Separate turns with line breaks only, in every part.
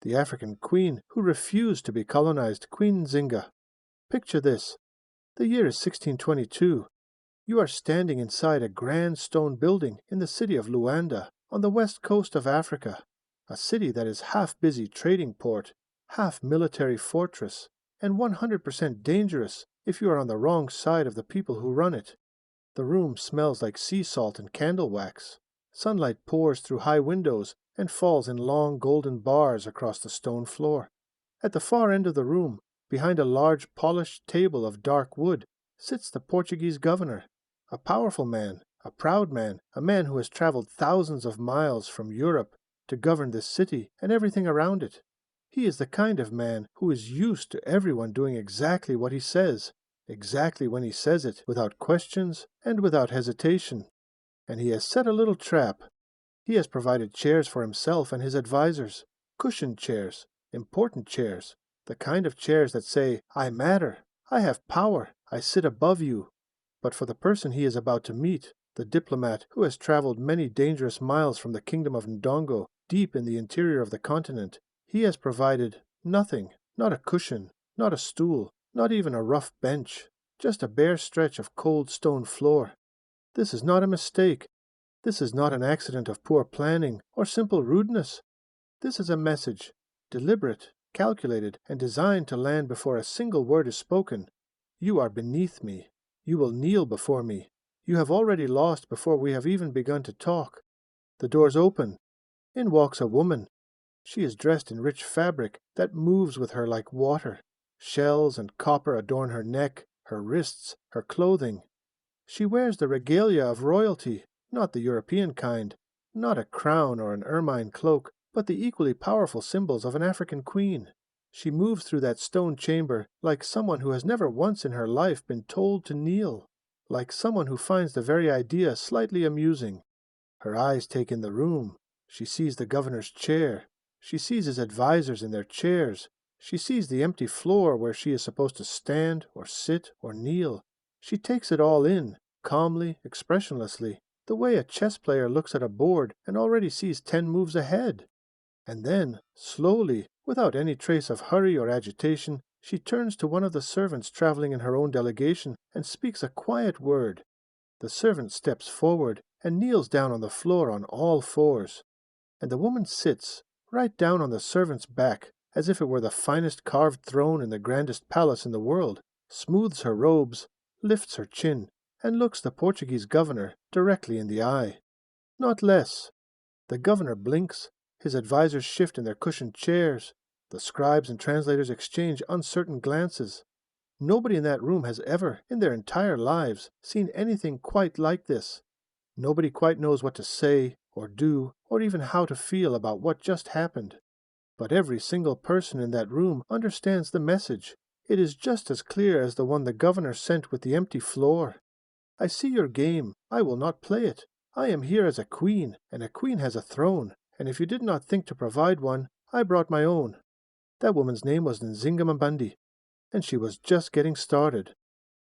the African queen who refused to be colonized, Queen Nzinga. Picture this. The year is 1622. You are standing inside a grand stone building in the city of Luanda, on the west coast of Africa, a city that is half busy trading port, half military fortress, and 100% dangerous if you are on the wrong side of the people who run it. The room smells like sea salt and candle wax. Sunlight pours through high windows and falls in long golden bars across the stone floor. At the far end of the room, behind a large polished table of dark wood, sits the Portuguese governor, a powerful man, a proud man, a man who has traveled thousands of miles from Europe to govern this city and everything around it. He is the kind of man who is used to everyone doing exactly what he says, exactly when he says it, without questions and without hesitation. And he has set a little trap. He has provided chairs for himself and his advisors, cushioned chairs, important chairs, the kind of chairs that say, "I matter, I have power, I sit above you." But for the person he is about to meet, the diplomat who has traveled many dangerous miles from the kingdom of Ndongo, deep in the interior of the continent, he has provided nothing, not a cushion, not a stool, not even a rough bench, just a bare stretch of cold stone floor. This is not a mistake. This is not an accident of poor planning or simple rudeness. This is a message, deliberate, calculated, and designed to land before a single word is spoken. You are beneath me. You will kneel before me. You have already lost before we have even begun to talk. The doors open. In walks a woman. She is dressed in rich fabric that moves with her like water. Shells and copper adorn her neck, her wrists, her clothing. She wears the regalia of royalty, not the European kind, not a crown or an ermine cloak, but the equally powerful symbols of an African queen. She moves through that stone chamber like someone who has never once in her life been told to kneel, like someone who finds the very idea slightly amusing. Her eyes take in the room. She sees the governor's chair. She sees his advisors in their chairs. She sees the empty floor where she is supposed to stand or sit or kneel. She takes it all in, calmly, expressionlessly, the way a chess player looks at a board and already sees 10 moves ahead. And then, slowly, without any trace of hurry or agitation, she turns to one of the servants traveling in her own delegation and speaks a quiet word. The servant steps forward and kneels down on the floor on all fours. And the woman sits, right down on the servant's back, as if it were the finest carved throne in the grandest palace in the world, smooths her robes, lifts her chin, and looks the Portuguese governor directly in the eye. Not less. The governor blinks. His advisors shift in their cushioned chairs. The scribes and translators exchange uncertain glances. Nobody in that room has ever, in their entire lives, seen anything quite like this. Nobody quite knows what to say, or do, or even how to feel about what just happened. But every single person in that room understands the message. It is just as clear as the one the governor sent with the empty floor. I see your game. I will not play it. I am here as a queen, and a queen has a throne, and if you did not think to provide one, I brought my own. That woman's name was Nzinga, and she was just getting started.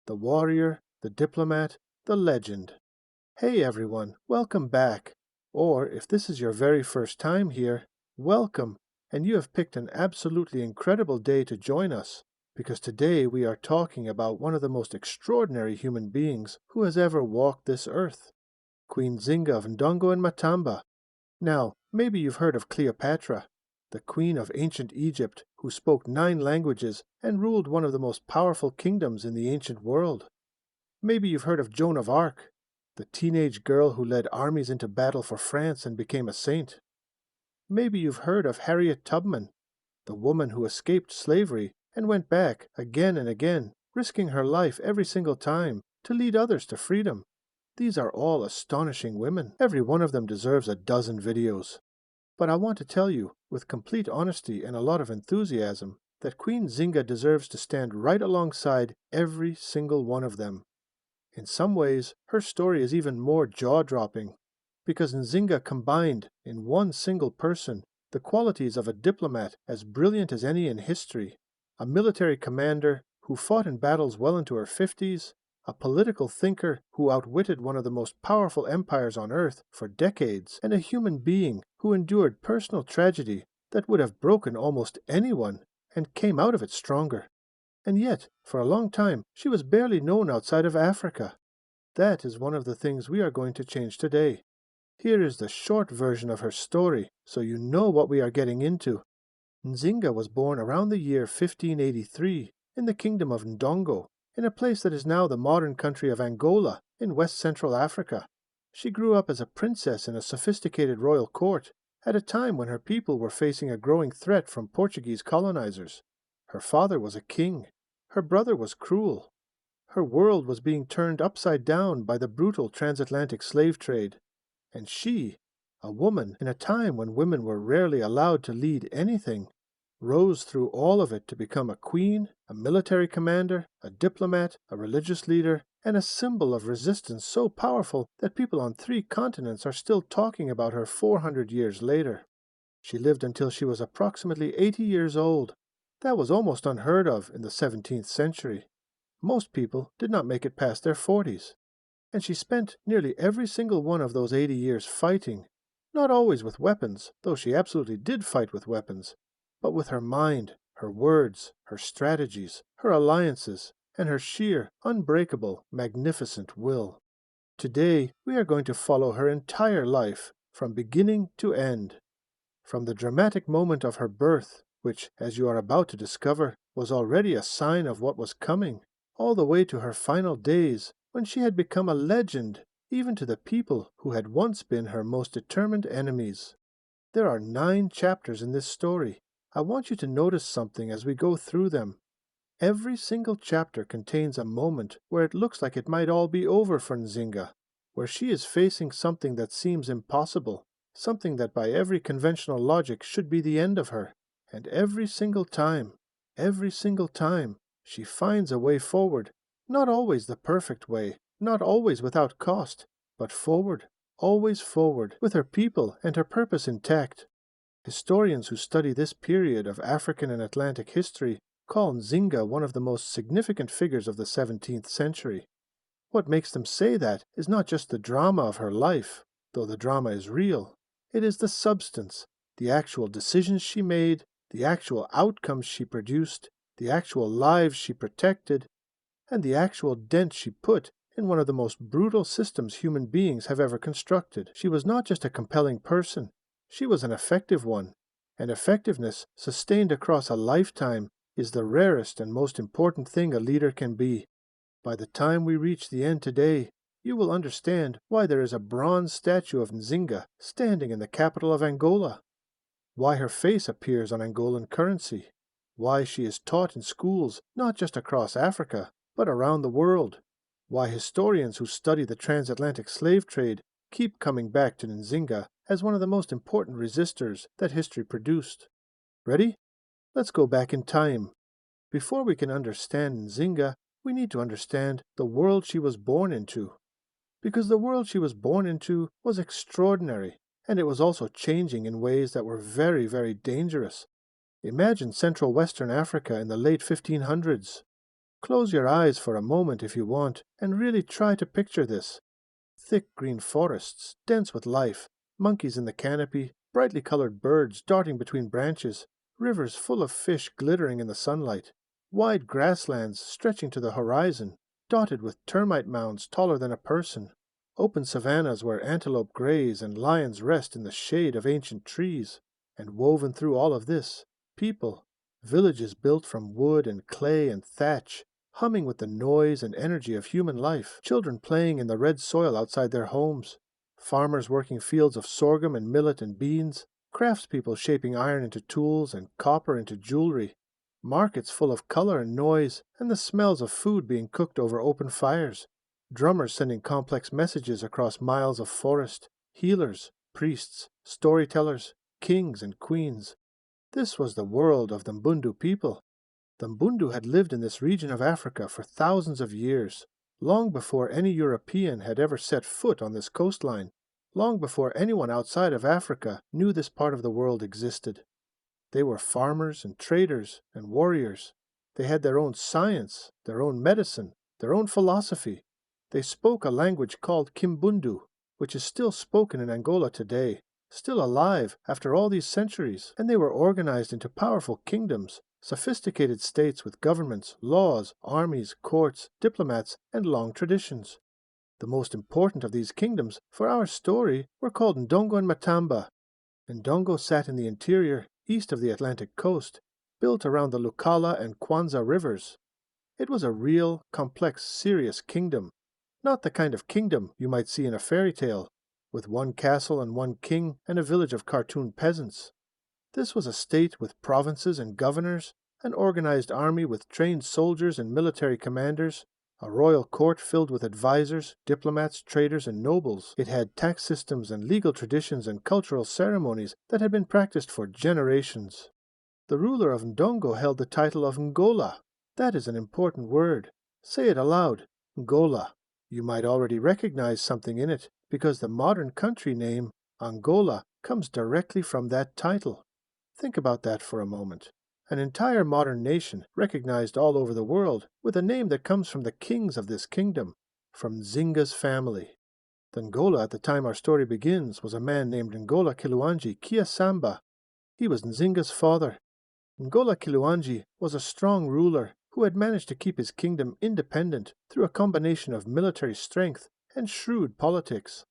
The warrior, the diplomat, the legend. Hey everyone, welcome back. Or, if this is your very first time here, welcome, and you have picked an absolutely incredible day to join us, because today we are talking about one of the most extraordinary human beings who has ever walked this earth, Queen Nzinga of Ndongo and Matamba. Now, maybe you've heard of Cleopatra, the queen of ancient Egypt who spoke 9 languages and ruled one of the most powerful kingdoms in the ancient world. Maybe you've heard of Joan of Arc, the teenage girl who led armies into battle for France and became a saint. Maybe you've heard of Harriet Tubman, the woman who escaped slavery and went back again and again, risking her life every single time to lead others to freedom. These are all astonishing women. Every one of them deserves a dozen videos. But I want to tell you, with complete honesty and a lot of enthusiasm, that Queen Nzinga deserves to stand right alongside every single one of them. In some ways, her story is even more jaw-dropping, because Nzinga combined, in one single person, the qualities of a diplomat as brilliant as any in history, a military commander who fought in battles well into her 50s, a political thinker who outwitted one of the most powerful empires on earth for decades, and a human being who endured personal tragedy that would have broken almost anyone and came out of it stronger. And yet, for a long time, she was barely known outside of Africa. That is one of the things we are going to change today. Here is the short version of her story, so you know what we are getting into. Nzinga was born around the year 1583 in the kingdom of Ndongo, in a place that is now the modern country of Angola in West Central Africa. She grew up as a princess in a sophisticated royal court at a time when her people were facing a growing threat from Portuguese colonizers. Her father was a king. Her brother was cruel. Her world was being turned upside down by the brutal transatlantic slave trade. And she, a woman in a time when women were rarely allowed to lead anything, rose through all of it to become a queen, a military commander, a diplomat, a religious leader, and a symbol of resistance so powerful that people on 3 continents are still talking about her 400 years later. She lived until she was approximately 80 years old. That was almost unheard of in the 17th century. Most people did not make it past their 40s. And she spent nearly every single one of those 80 years fighting, not always with weapons, though she absolutely did fight with weapons, but with her mind, her words, her strategies, her alliances, and her sheer, unbreakable, magnificent will. Today, we are going to follow her entire life, from beginning to end. From the dramatic moment of her birth, which, as you are about to discover, was already a sign of what was coming, all the way to her final days, when she had become a legend, even to the people who had once been her most determined enemies. There are 9 chapters in this story. I want you to notice something as we go through them. Every single chapter contains a moment where it looks like it might all be over for Nzinga, where she is facing something that seems impossible, something that by every conventional logic should be the end of her. And every single time, she finds a way forward. Not always the perfect way, not always without cost, but forward, always forward, with her people and her purpose intact. Historians who study this period of African and Atlantic history call Nzinga one of the most significant figures of the 17th century. What makes them say that is not just the drama of her life, though the drama is real. It is the substance, the actual decisions she made, the actual outcomes she produced, the actual lives she protected, and the actual dent she put in one of the most brutal systems human beings have ever constructed. She was not just a compelling person, she was an effective one, and effectiveness sustained across a lifetime is the rarest and most important thing a leader can be. By the time we reach the end today, you will understand why there is a bronze statue of Nzinga standing in the capital of Angola, why her face appears on Angolan currency, why she is taught in schools not just across Africa, but around the world, why historians who study the transatlantic slave trade keep coming back to Nzinga as one of the most important resistors that history produced. Ready? Let's go back in time. Before we can understand Nzinga, we need to understand the world she was born into. Because the world she was born into was extraordinary, and it was also changing in ways that were very, very dangerous. Imagine Central Western Africa in the late 1500s. Close your eyes for a moment if you want, and really try to picture this. Thick green forests, dense with life, monkeys in the canopy, brightly colored birds darting between branches, rivers full of fish glittering in the sunlight, wide grasslands stretching to the horizon, dotted with termite mounds taller than a person, open savannas where antelope graze and lions rest in the shade of ancient trees, and woven through all of this, people, villages built from wood and clay and thatch, humming with the noise and energy of human life, children playing in the red soil outside their homes, farmers working fields of sorghum and millet and beans, craftspeople shaping iron into tools and copper into jewelry, markets full of color and noise and the smells of food being cooked over open fires, drummers sending complex messages across miles of forest, healers, priests, storytellers, kings and queens. This was the world of the Mbundu people. The Mbundu had lived in this region of Africa for thousands of years, long before any European had ever set foot on this coastline, long before anyone outside of Africa knew this part of the world existed. They were farmers and traders and warriors. They had their own science, their own medicine, their own philosophy. They spoke a language called Kimbundu, which is still spoken in Angola today. still alive after all these centuries, and they were organized into powerful kingdoms, sophisticated states with governments, laws, armies, courts, diplomats, and long traditions. The most important of these kingdoms for our story were called Ndongo and Matamba. Ndongo sat in the interior, east of the Atlantic coast, built around the Lukala and Kwanza rivers. It was a real, complex, serious kingdom, not the kind of kingdom you might see in a fairy tale, with one castle and one king and a village of cartoon peasants. This was a state with provinces and governors, an organized army with trained soldiers and military commanders, a royal court filled with advisors, diplomats, traders, and nobles. It had tax systems and legal traditions and cultural ceremonies that had been practiced for generations. The ruler of Ndongo held the title of Ngola. That is an important word. Say it aloud, Ngola. You might already recognize something in it, because the modern country name, Angola, comes directly from that title. Think about that for a moment. An entire modern nation, recognized all over the world, with a name that comes from the kings of this kingdom, from Nzinga's family. The Ngola at the time our story begins was a man named Ngola Kiluanji Kiasamba. He was Nzinga's father. Ngola Kiluanji was a strong ruler who had managed to keep his kingdom independent through a combination of military strength and shrewd politics.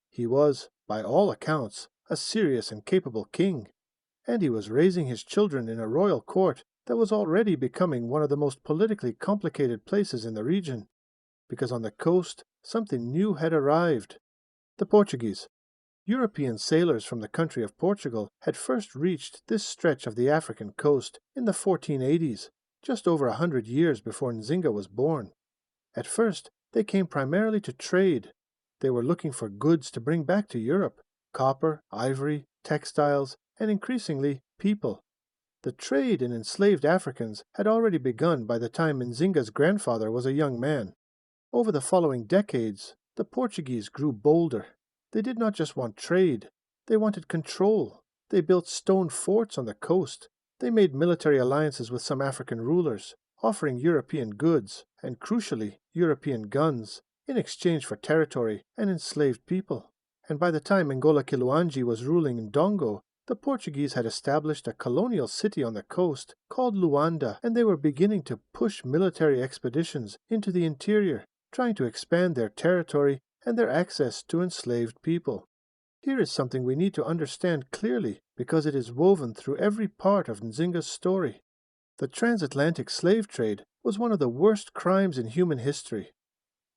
He was, by all accounts, a serious and capable king, and he was raising his children in a royal court that was already becoming one of the most politically complicated places in the region, because on the coast something new had arrived. The Portuguese. European sailors from the country of Portugal had first reached this stretch of the African coast in the 1480s, just over 100 years before Nzinga was born. At first, they came primarily to trade. They were looking for goods to bring back to Europe: copper, ivory, textiles, and increasingly, people. The trade in enslaved Africans had already begun by the time Nzinga's grandfather was a young man. Over the following decades, the Portuguese grew bolder. They did not just want trade, they wanted control. They built stone forts on the coast. They made military alliances with some African rulers, offering European goods, and crucially, European guns, in exchange for territory and enslaved people. And by the time Ngola Kiluanji was ruling in Ndongo, the Portuguese had established a colonial city on the coast called Luanda, and they were beginning to push military expeditions into the interior, trying to expand their territory and their access to enslaved people. Here is something we need to understand clearly because it is woven through every part of Nzinga's story. The transatlantic slave trade was one of the worst crimes in human history.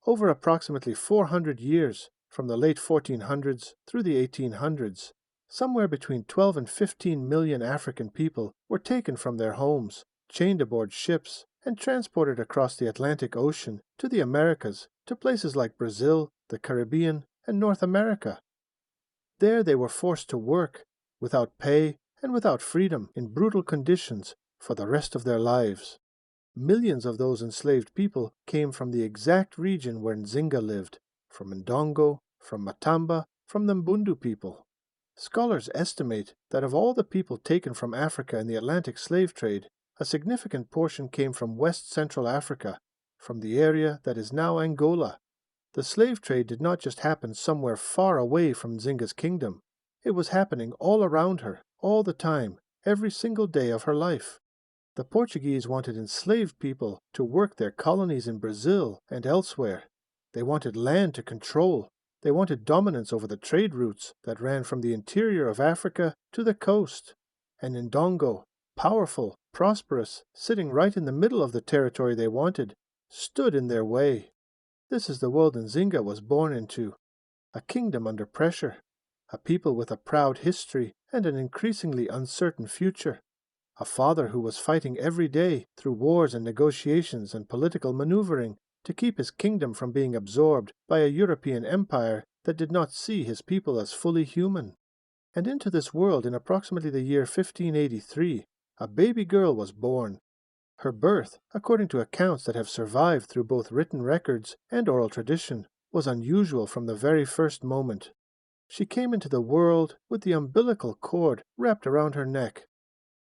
Over approximately 400 years, from the late 1400s through the 1800s, somewhere between 12 and 15 million African people were taken from their homes, chained aboard ships, and transported across the Atlantic Ocean to the Americas, to places like Brazil, the Caribbean, and North America. There they were forced to work, without pay and without freedom, in brutal conditions for the rest of their lives. Millions of those enslaved people came from the exact region where Nzinga lived, from Ndongo, from Matamba, from the Mbundu people. Scholars estimate that of all the people taken from Africa in the Atlantic slave trade, a significant portion came from West Central Africa, from the area that is now Angola. The slave trade did not just happen somewhere far away from Nzinga's kingdom. It was happening all around her, all the time, every single day of her life. The Portuguese wanted enslaved people to work their colonies in Brazil and elsewhere. They wanted land to control. They wanted dominance over the trade routes that ran from the interior of Africa to the coast. And Ndongo, powerful, prosperous, sitting right in the middle of the territory they wanted, stood in their way. This is the world Nzinga was born into, a kingdom under pressure, a people with a proud history and an increasingly uncertain future, a father who was fighting every day through wars and negotiations and political maneuvering to keep his kingdom from being absorbed by a European empire that did not see his people as fully human. And into this world in approximately the year 1583, a baby girl was born. Her birth, according to accounts that have survived through both written records and oral tradition, was unusual from the very first moment. She came into the world with the umbilical cord wrapped around her neck.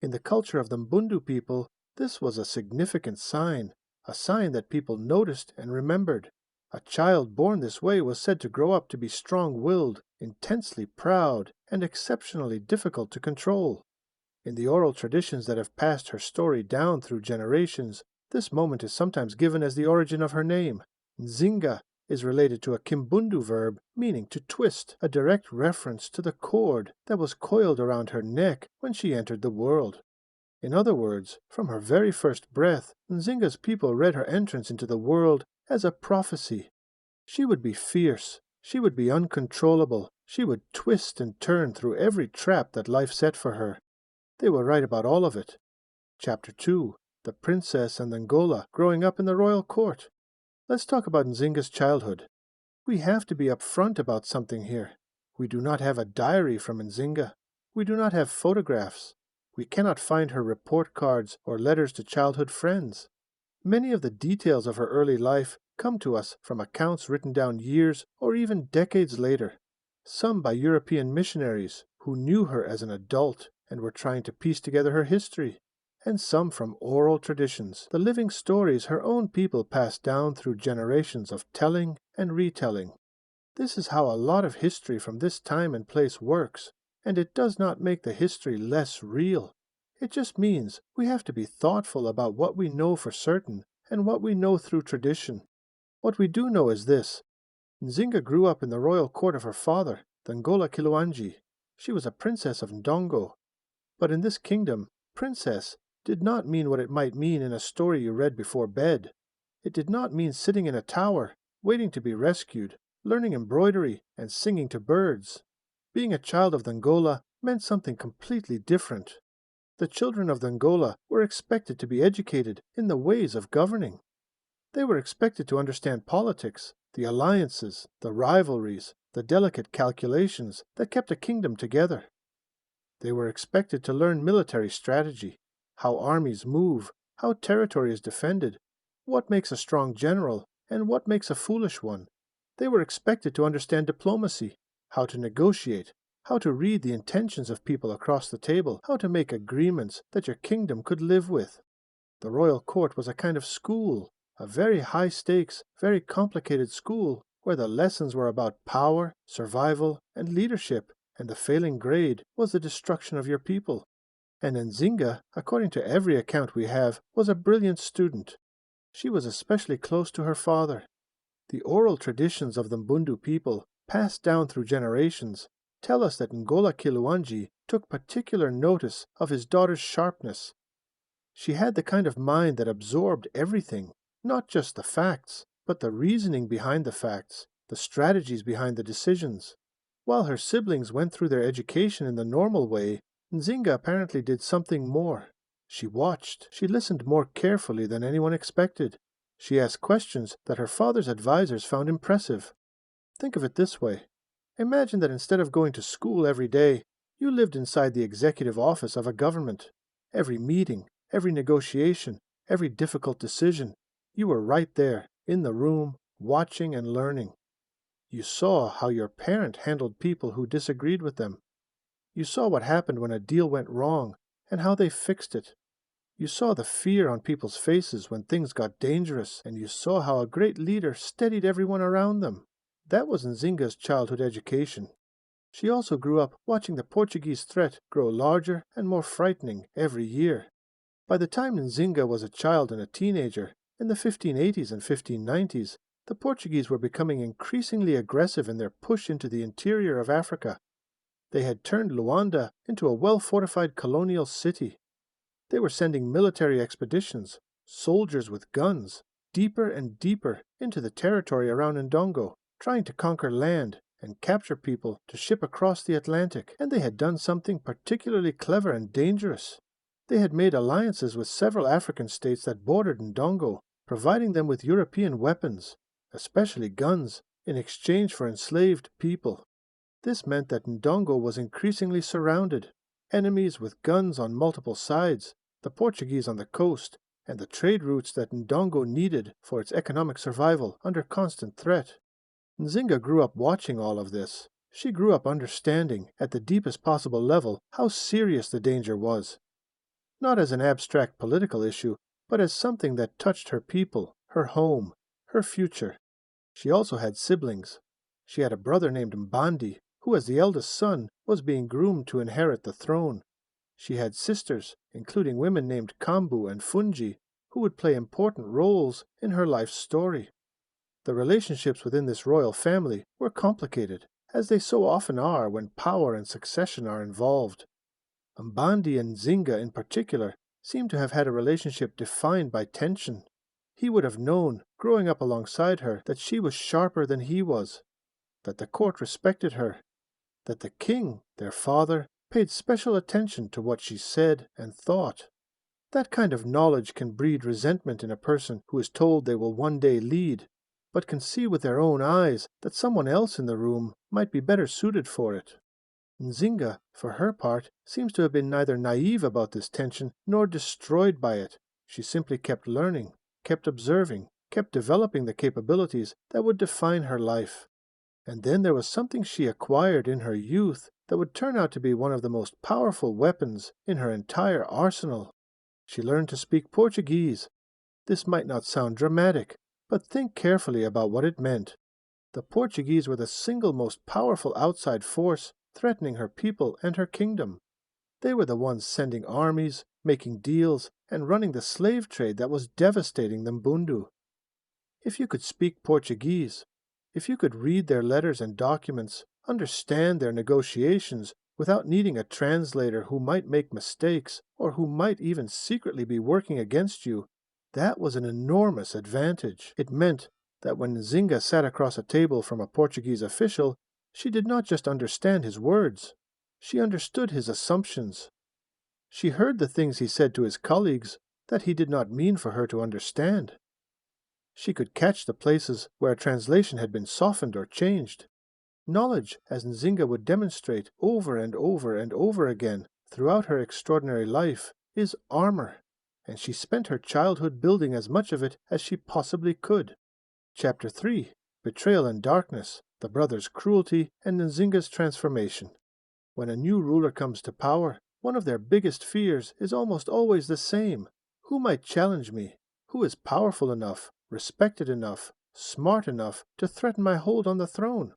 In the culture of the Mbundu people, this was a significant sign, a sign that people noticed and remembered, A child born this way was said to grow up to be strong-willed, intensely proud, and exceptionally difficult to control. In the oral traditions that have passed her story down through generations, this moment is sometimes given as the origin of her name. Nzinga is related to a Kimbundu verb meaning to twist, a direct reference to the cord that was coiled around her neck when she entered the world. In other words, from her very first breath, Nzinga's people read her entrance into the world as a prophecy. She would be fierce, she would be uncontrollable, she would twist and turn through every trap that life set for her. They were right about all of it. Chapter 2. The Princess and Angola growing up in the royal court. Let's talk about Nzinga's childhood. We have to be upfront about something here. We do not have a diary from Nzinga. We do not have photographs. We cannot find her report cards or letters to childhood friends. Many of the details of her early life come to us from accounts written down years or even decades later, some by European missionaries who knew her as an adult and were trying to piece together her history, and some from oral traditions, the living stories her own people passed down through generations of telling and retelling. This is how a lot of history from this time and place works, and it does not make the history less real. It just means we have to be thoughtful about what we know for certain and what we know through tradition. What we do know is this. Nzinga grew up in the royal court of her father, the Ngola Kiluanji. She was a princess of Ndongo. But in this kingdom, princess did not mean what it might mean in a story you read before bed. It did not mean sitting in a tower, waiting to be rescued, learning embroidery, and singing to birds. Being a child of the Ngola meant something completely different. The children of the Ngola were expected to be educated in the ways of governing. They were expected to understand politics, the alliances, the rivalries, the delicate calculations that kept a kingdom together. They were expected to learn military strategy, how armies move, how territory is defended, what makes a strong general, and what makes a foolish one. They were expected to understand diplomacy, how to negotiate, how to read the intentions of people across the table, how to make agreements that your kingdom could live with. The royal court was a kind of school, a very high-stakes, very complicated school, where the lessons were about power, survival, and leadership, and the failing grade was the destruction of your people. And Nzinga, according to every account we have, was a brilliant student. She was especially close to her father. The oral traditions of the Mbundu people, passed down through generations, tell us that Ngola Kiluanji took particular notice of his daughter's sharpness. She had the kind of mind that absorbed everything, not just the facts, but the reasoning behind the facts, the strategies behind the decisions. While her siblings went through their education in the normal way, Nzinga apparently did something more. She watched, she listened more carefully than anyone expected. She asked questions that her father's advisors found impressive. Think of it this way. Imagine that instead of going to school every day, you lived inside the executive office of a government. Every meeting, every negotiation, every difficult decision, you were right there, in the room, watching and learning. You saw how your parent handled people who disagreed with them. You saw what happened when a deal went wrong, and how they fixed it. You saw the fear on people's faces when things got dangerous, and you saw how a great leader steadied everyone around them. That was Nzinga's childhood education. She also grew up watching the Portuguese threat grow larger and more frightening every year. By the time Nzinga was a child and a teenager, in the 1580s and 1590s, the Portuguese were becoming increasingly aggressive in their push into the interior of Africa. They had turned Luanda into a well-fortified colonial city. They were sending military expeditions, soldiers with guns, deeper and deeper into the territory around Ndongo, trying to conquer land and capture people to ship across the Atlantic, and they had done something particularly clever and dangerous. They had made alliances with several African states that bordered Ndongo, providing them with European weapons, especially guns, in exchange for enslaved people. This meant that Ndongo was increasingly surrounded, enemies with guns on multiple sides, the Portuguese on the coast, and the trade routes that Ndongo needed for its economic survival under constant threat. Nzinga grew up watching all of this. She grew up understanding, at the deepest possible level, how serious the danger was. Not as an abstract political issue, but as something that touched her people, her home, her future. She also had siblings. She had a brother named Mbandi, who as the eldest son was being groomed to inherit the throne. She had sisters, including women named Kambu and Fungi, who would play important roles in her life's story. The relationships within this royal family were complicated, as they so often are when power and succession are involved. Mbandi and Nzinga in particular seem to have had a relationship defined by tension. He would have known, growing up alongside her, that she was sharper than he was, that the court respected her, that the king, their father, paid special attention to what she said and thought. That kind of knowledge can breed resentment in a person who is told they will one day lead, but can see with their own eyes that someone else in the room might be better suited for it. Nzinga, for her part, seems to have been neither naive about this tension nor destroyed by it. She simply kept learning, kept observing, kept developing the capabilities that would define her life. And then there was something she acquired in her youth that would turn out to be one of the most powerful weapons in her entire arsenal. She learned to speak Portuguese. This might not sound dramatic, but think carefully about what it meant. The Portuguese were the single most powerful outside force threatening her people and her kingdom. They were the ones sending armies, making deals, and running the slave trade that was devastating the Mbundu. If you could speak Portuguese, if you could read their letters and documents, understand their negotiations without needing a translator who might make mistakes or who might even secretly be working against you, that was an enormous advantage. It meant that when Nzinga sat across a table from a Portuguese official, she did not just understand his words, she understood his assumptions. She heard the things he said to his colleagues that he did not mean for her to understand. She could catch the places where a translation had been softened or changed. Knowledge, as Nzinga would demonstrate over and over and over again throughout her extraordinary life, is armor, and she spent her childhood building as much of it as she possibly could. Chapter 3: Betrayal and Darkness, the Brothers' Cruelty, and Nzinga's Transformation. When a new ruler comes to power, one of their biggest fears is almost always the same. Who might challenge me? Who is powerful enough, respected enough, smart enough to threaten my hold on the throne?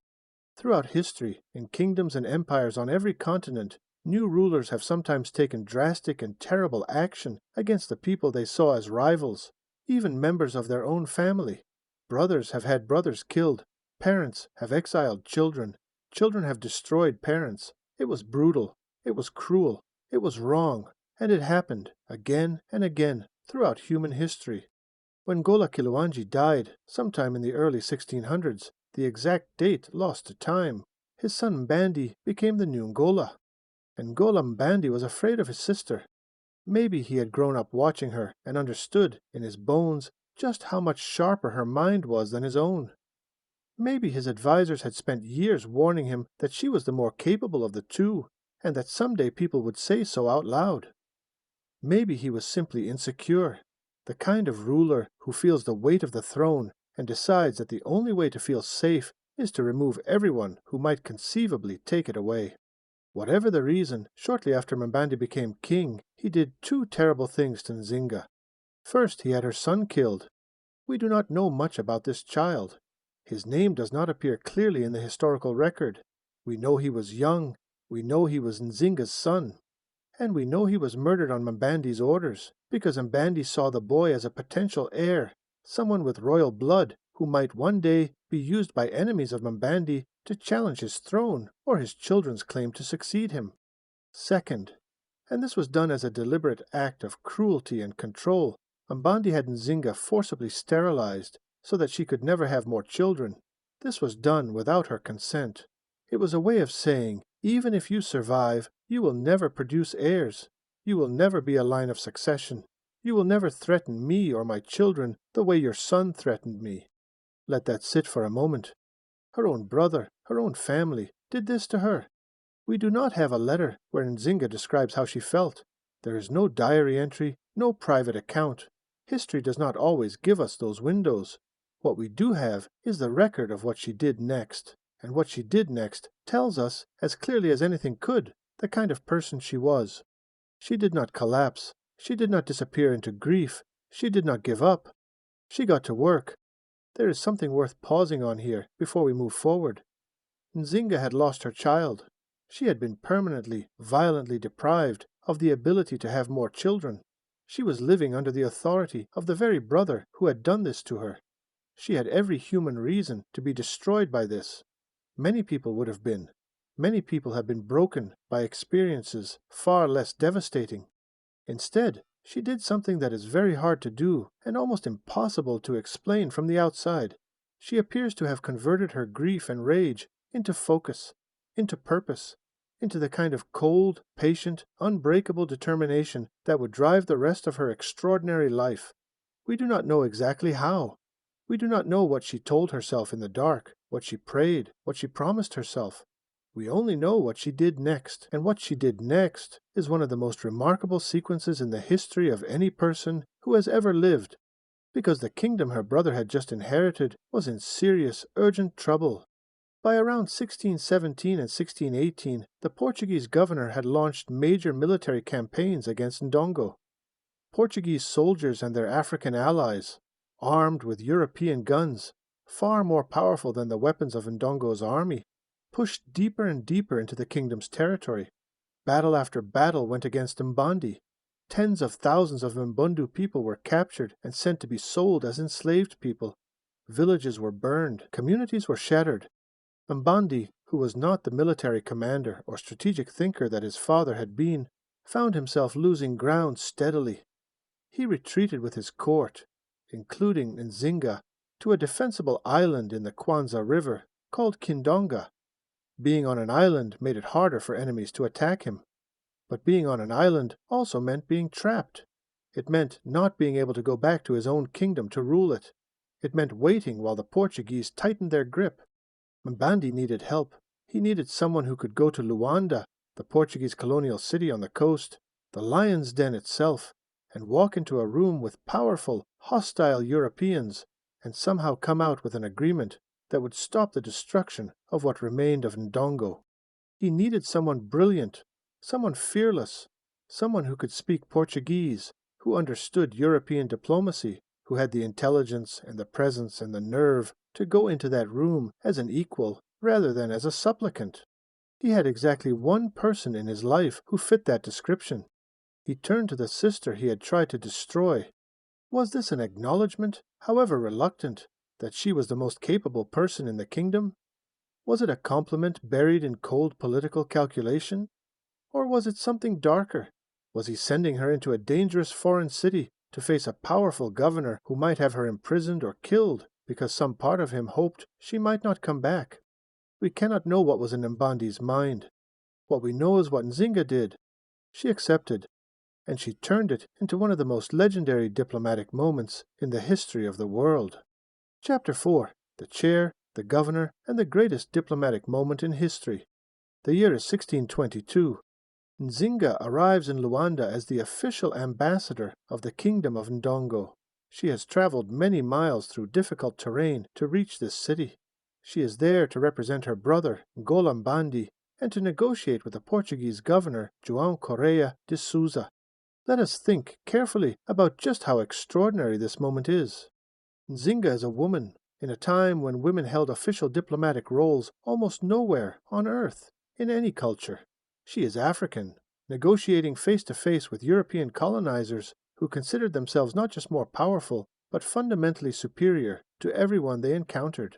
Throughout history, in kingdoms and empires on every continent, new rulers have sometimes taken drastic and terrible action against the people they saw as rivals, even members of their own family. Brothers have had brothers killed, parents have exiled children, children have destroyed parents. It was brutal, it was cruel, it was wrong, and it happened again and again throughout human history. When Gola Kiluanji died, sometime in the early 1600s, the exact date lost to time, his son Mbandi became the new Ngola. And Ngola Mbandi was afraid of his sister. Maybe he had grown up watching her and understood, in his bones, just how much sharper her mind was than his own. Maybe his advisors had spent years warning him that she was the more capable of the two, and that someday people would say so out loud. Maybe he was simply insecure, the kind of ruler who feels the weight of the throne and decides that the only way to feel safe is to remove everyone who might conceivably take it away. Whatever the reason, shortly after Mbandi became king, he did two terrible things to Nzinga. First, he had her son killed. We do not know much about this child. His name does not appear clearly in the historical record. We know he was young, we know he was Nzinga's son, and we know he was murdered on Mbandi's orders, because Mbandi saw the boy as a potential heir, someone with royal blood who might one day be used by enemies of Mbandi to challenge his throne or his children's claim to succeed him. Second, and this was done as a deliberate act of cruelty and control, Mbandi had Nzinga forcibly sterilized so that she could never have more children. This was done without her consent. It was a way of saying, even if you survive, you will never produce heirs. You will never be a line of succession. You will never threaten me or my children the way your son threatened me. Let that sit for a moment. Her own brother, her own family, did this to her. We do not have a letter where Nzinga describes how she felt. There is no diary entry, no private account. History does not always give us those windows. What we do have is the record of what she did next, and what she did next tells us, as clearly as anything could, the kind of person she was. She did not collapse. She did not disappear into grief. She did not give up. She got to work. There is something worth pausing on here before we move forward. Nzinga had lost her child. She had been permanently, violently deprived of the ability to have more children. She was living under the authority of the very brother who had done this to her. She had every human reason to be destroyed by this. Many people would have been. Many people have been broken by experiences far less devastating. Instead, she did something that is very hard to do and almost impossible to explain from the outside. She appears to have converted her grief and rage into focus, into purpose, into the kind of cold, patient, unbreakable determination that would drive the rest of her extraordinary life. We do not know exactly how. We do not know what she told herself in the dark, what she prayed, what she promised herself. We only know what she did next, and what she did next is one of the most remarkable sequences in the history of any person who has ever lived, because the kingdom her brother had just inherited was in serious, urgent trouble. By around 1617 and 1618, the Portuguese governor had launched major military campaigns against Ndongo. Portuguese soldiers and their African allies, armed with European guns, far more powerful than the weapons of Ndongo's army, pushed deeper and deeper into the kingdom's territory. Battle after battle went against Mbandi. Tens of thousands of Mbundu people were captured and sent to be sold as enslaved people. Villages were burned, communities were shattered. Mbandi, who was not the military commander or strategic thinker that his father had been, found himself losing ground steadily. He retreated with his court, including Nzinga, to a defensible island in the Kwanza River called Kindonga. Being on an island made it harder for enemies to attack him. But being on an island also meant being trapped. It meant not being able to go back to his own kingdom to rule it. It meant waiting while the Portuguese tightened their grip. Mbandi needed help. He needed someone who could go to Luanda, the Portuguese colonial city on the coast, the lion's den itself, and walk into a room with powerful, hostile Europeans, and somehow come out with an agreement that would stop the destruction of what remained of Ndongo. He needed someone brilliant, someone fearless, someone who could speak Portuguese, who understood European diplomacy, who had the intelligence and the presence and the nerve to go into that room as an equal rather than as a supplicant. He had exactly one person in his life who fit that description. He turned to the sister he had tried to destroy. Was this an acknowledgement, however reluctant, that she was the most capable person in the kingdom? Was it a compliment buried in cold political calculation? Or was it something darker? Was he sending her into a dangerous foreign city to face a powerful governor who might have her imprisoned or killed because some part of him hoped she might not come back? We cannot know what was in Mbandi's mind. What we know is what Nzinga did. She accepted, and she turned it into one of the most legendary diplomatic moments in the history of the world. Chapter 4. The Chair, the Governor, and the Greatest Diplomatic Moment in History. The year is 1622. Nzinga arrives in Luanda as the official ambassador of the Kingdom of Ndongo. She has traveled many miles through difficult terrain to reach this city. She is there to represent her brother, Ngola Mbandi, and to negotiate with the Portuguese governor, João Correia de Souza. Let us think carefully about just how extraordinary this moment is. Nzinga is a woman, in a time when women held official diplomatic roles almost nowhere on earth, in any culture. She is African, negotiating face-to-face with European colonizers who considered themselves not just more powerful, but fundamentally superior to everyone they encountered.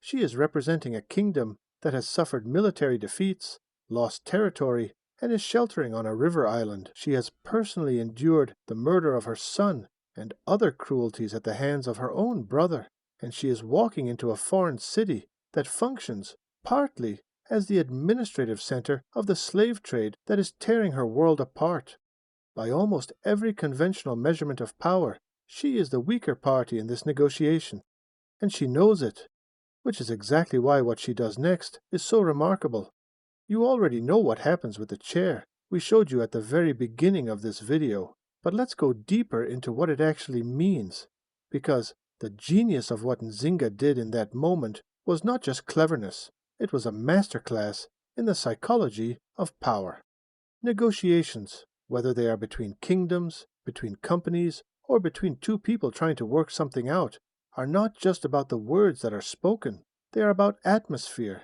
She is representing a kingdom that has suffered military defeats, lost territory, and is sheltering on a river island. She has personally endured the murder of her son and other cruelties at the hands of her own brother, and she is walking into a foreign city that functions partly as the administrative center of the slave trade that is tearing her world apart. By almost every conventional measurement of power, she is the weaker party in this negotiation, and she knows it, which is exactly why what she does next is so remarkable. You already know what happens with the chair. We showed you at the very beginning of this video. But let's go deeper into what it actually means, because the genius of what Nzinga did in that moment was not just cleverness, it was a masterclass in the psychology of power. Negotiations, whether they are between kingdoms, between companies, or between two people trying to work something out, are not just about the words that are spoken. They are about atmosphere.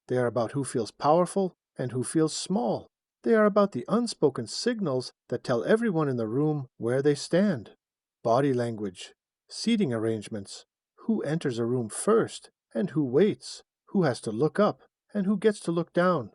They are about who feels powerful and who feels small. They are about the unspoken signals that tell everyone in the room where they stand. Body language, seating arrangements, who enters a room first and who waits, who has to look up and who gets to look down.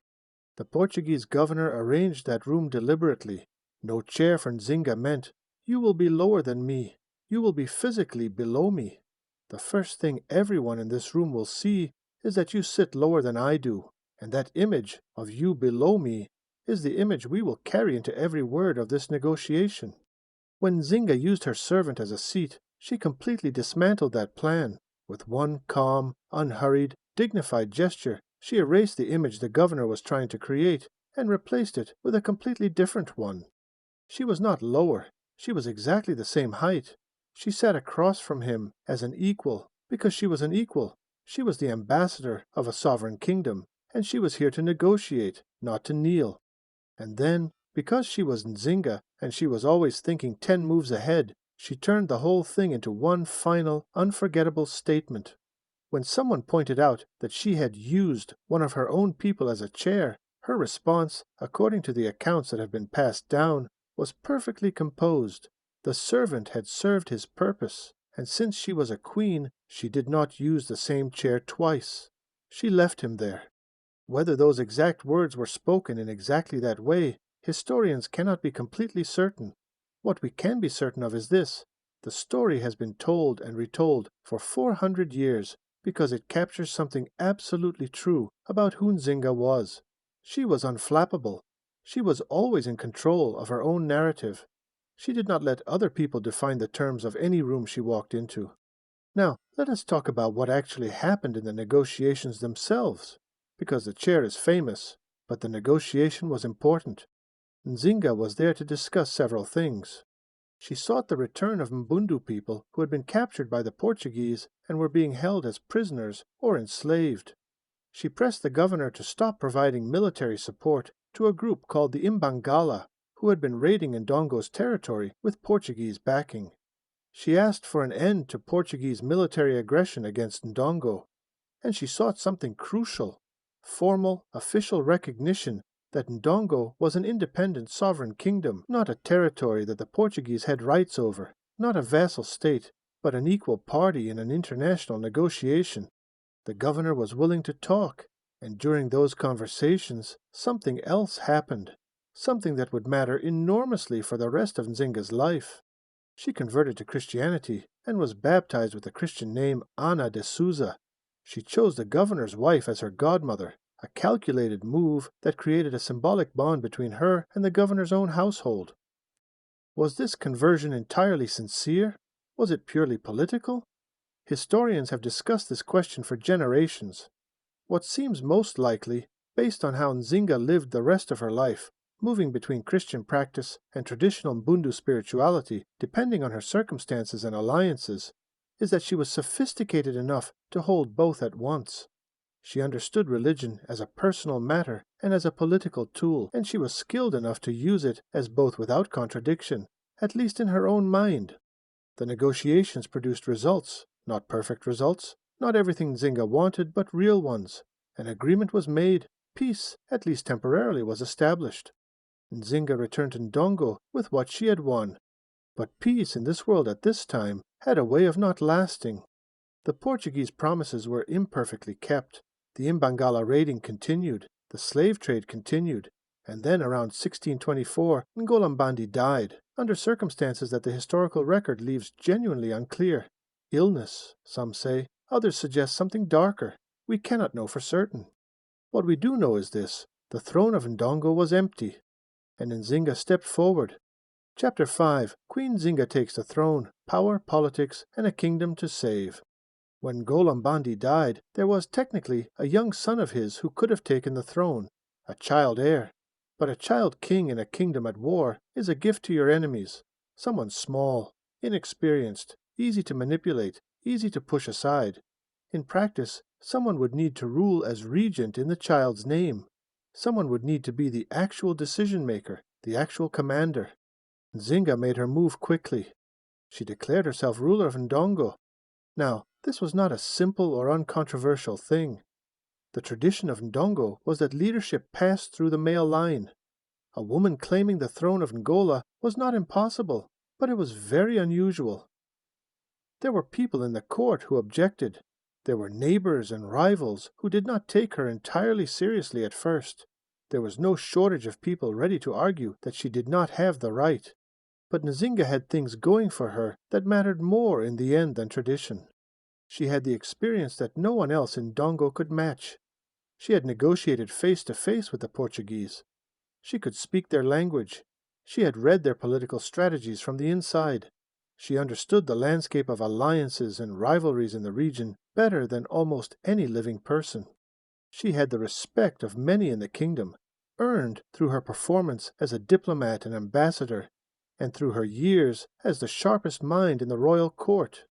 The Portuguese governor arranged that room deliberately. No chair for Nzinga meant, "You will be lower than me. You will be physically below me. The first thing everyone in this room will see is that you sit lower than I do, and that image of you below me is the image we will carry into every word of this negotiation." When Nzinga used her servant as a seat, she completely dismantled that plan. With one calm, unhurried, dignified gesture, she erased the image the governor was trying to create and replaced it with a completely different one. She was not lower. She was exactly the same height. She sat across from him as an equal because she was an equal. She was the ambassador of a sovereign kingdom, and she was here to negotiate, not to kneel. And then, because she was Nzinga and she was always thinking 10 moves ahead, she turned the whole thing into one final, unforgettable statement. When someone pointed out that she had used one of her own people as a chair, her response, according to the accounts that have been passed down, was perfectly composed. The servant had served his purpose, and since she was a queen, she did not use the same chair twice. She left him there. Whether those exact words were spoken in exactly that way, historians cannot be completely certain. What we can be certain of is this: the story has been told and retold for 400 years because it captures something absolutely true about who Nzinga was. She was unflappable. She was always in control of her own narrative. She did not let other people define the terms of any room she walked into. Now, let us talk about what actually happened in the negotiations themselves, because the chair is famous, but the negotiation was important. Nzinga was there to discuss several things. She sought the return of Mbundu people who had been captured by the Portuguese and were being held as prisoners or enslaved. She pressed the governor to stop providing military support to a group called the Imbangala, who had been raiding Ndongo's territory with Portuguese backing. She asked for an end to Portuguese military aggression against Ndongo, and she sought something crucial: formal, official recognition that Ndongo was an independent sovereign kingdom, not a territory that the Portuguese had rights over, not a vassal state, but an equal party in an international negotiation. The governor was willing to talk, and during those conversations, something else happened, something that would matter enormously for the rest of Nzinga's life. She converted to Christianity and was baptized with the Christian name Ana de Souza. She chose the governor's wife as her godmother, a calculated move that created a symbolic bond between her and the governor's own household. Was this conversion entirely sincere? Was it purely political? Historians have discussed this question for generations. What seems most likely, based on how Nzinga lived the rest of her life, moving between Christian practice and traditional Mbundu spirituality, depending on her circumstances and alliances, is that she was sophisticated enough to hold both at once. She understood religion as a personal matter and as a political tool, and she was skilled enough to use it as both without contradiction, at least in her own mind. The negotiations produced results, not perfect results, not everything Nzinga wanted, but real ones. An agreement was made. Peace, at least temporarily, was established. Nzinga returned to Ndongo with what she had won. But peace in this world at this time had a way of not lasting. The Portuguese promises were imperfectly kept. The Imbangala raiding continued. The slave trade continued. And then around 1624, Ngolambandi died, under circumstances that the historical record leaves genuinely unclear. Illness, some say. Others suggest something darker. We cannot know for certain. What we do know is this: the throne of Ndongo was empty, and Nzinga stepped forward. Chapter 5. Queen Nzinga takes the throne, power, politics, and a kingdom to save. When Ngolambandi died, there was technically a young son of his who could have taken the throne, a child heir. But a child king in a kingdom at war is a gift to your enemies, someone small, inexperienced, easy to manipulate, easy to push aside. In practice, someone would need to rule as regent in the child's name. Someone would need to be the actual decision-maker, the actual commander. Nzinga made her move quickly. She declared herself ruler of Ndongo. Now, This was not a simple or uncontroversial thing. The tradition of Ndongo was that leadership passed through the male line. A woman claiming the throne of Ngola was not impossible, but it was very unusual. There were people in the court who objected. There were neighbors and rivals who did not take her entirely seriously at first. There was no shortage of people ready to argue that she did not have the right. But Nzinga had things going for her that mattered more in the end than tradition. She had the experience that no one else in Dongo could match. She had negotiated face to face with the Portuguese. She could speak their language. She had read their political strategies from the inside. She understood the landscape of alliances and rivalries in the region better than almost any living person. She had the respect of many in the kingdom, earned through her performance as a diplomat and ambassador, and through her years as the sharpest mind in the royal court.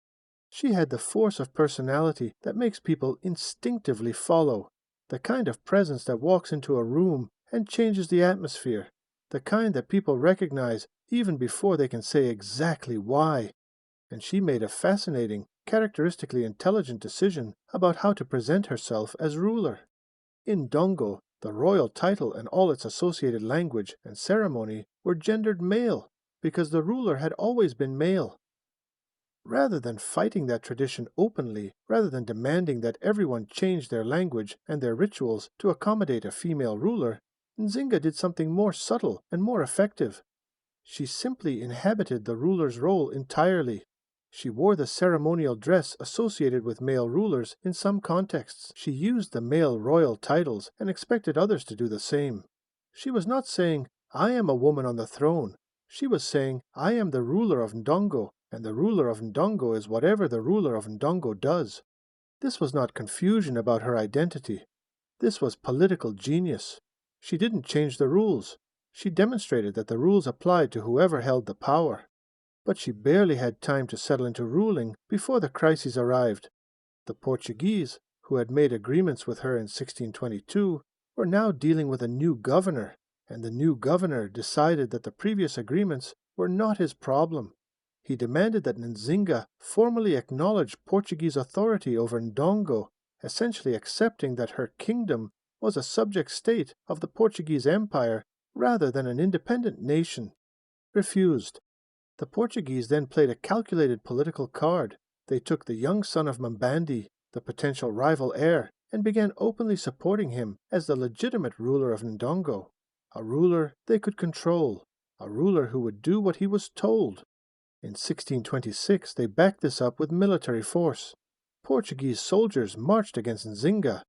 She had the force of personality that makes people instinctively follow, the kind of presence that walks into a room and changes the atmosphere, the kind that people recognize even before they can say exactly why. And she made a fascinating, characteristically intelligent decision about how to present herself as ruler. In Dongo, the royal title and all its associated language and ceremony were gendered male, because the ruler had always been male. Rather than fighting that tradition openly, rather than demanding that everyone change their language and their rituals to accommodate a female ruler, Nzinga did something more subtle and more effective. She simply inhabited the ruler's role entirely. She wore the ceremonial dress associated with male rulers in some contexts. She used the male royal titles and expected others to do the same. She was not saying, "I am a woman on the throne." She was saying, "I am the ruler of Ndongo, and the ruler of Ndongo is whatever the ruler of Ndongo does." This was not confusion about her identity. This was political genius. She didn't change the rules. She demonstrated that the rules applied to whoever held the power. But she barely had time to settle into ruling before the crises arrived. The Portuguese, who had made agreements with her in 1622, were now dealing with a new governor, and the new governor decided that the previous agreements were not his problem. He demanded that Nzinga formally acknowledge Portuguese authority over Ndongo, essentially accepting that her kingdom was a subject state of the Portuguese Empire rather than an independent nation. Refused. The Portuguese then played a calculated political card. They took the young son of Mbandi, the potential rival heir, and began openly supporting him as the legitimate ruler of Ndongo, a ruler they could control, a ruler who would do what he was told. In 1626 they backed this up with military force. Portuguese soldiers marched against Nzinga.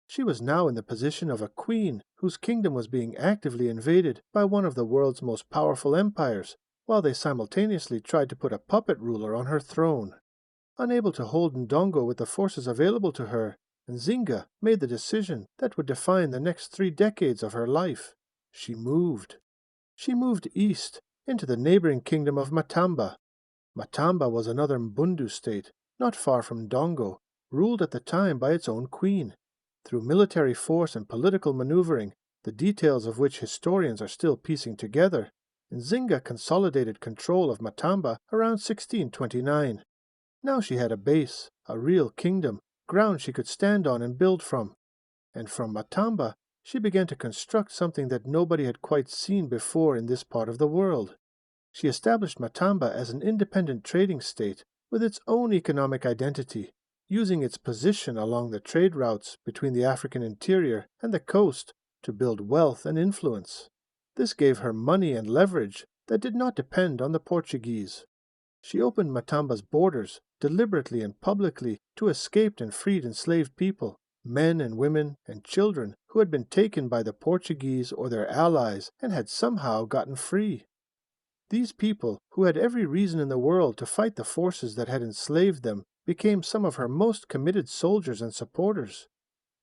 She was now in the position of a queen whose kingdom was being actively invaded by one of the world's most powerful empires, while they simultaneously tried to put a puppet ruler on her throne. Unable to hold Ndongo with the forces available to her, Nzinga made the decision that would define the next 3 decades of her life. She moved. She moved east, into the neighboring kingdom of Matamba. Matamba was another Mbundu state, not far from Ndongo, ruled at the time by its own queen. Through military force and political maneuvering, the details of which historians are still piecing together, Nzinga consolidated control of Matamba around 1629. Now she had a base, a real kingdom, ground she could stand on and build from. And from Matamba, she began to construct something that nobody had quite seen before in this part of the world. She established Matamba as an independent trading state with its own economic identity, using its position along the trade routes between the African interior and the coast to build wealth and influence. This gave her money and leverage that did not depend on the Portuguese. She opened Matamba's borders deliberately and publicly to escaped and freed enslaved people, men and women and children who had been taken by the Portuguese or their allies and had somehow gotten free. These people, who had every reason in the world to fight the forces that had enslaved them, became some of her most committed soldiers and supporters.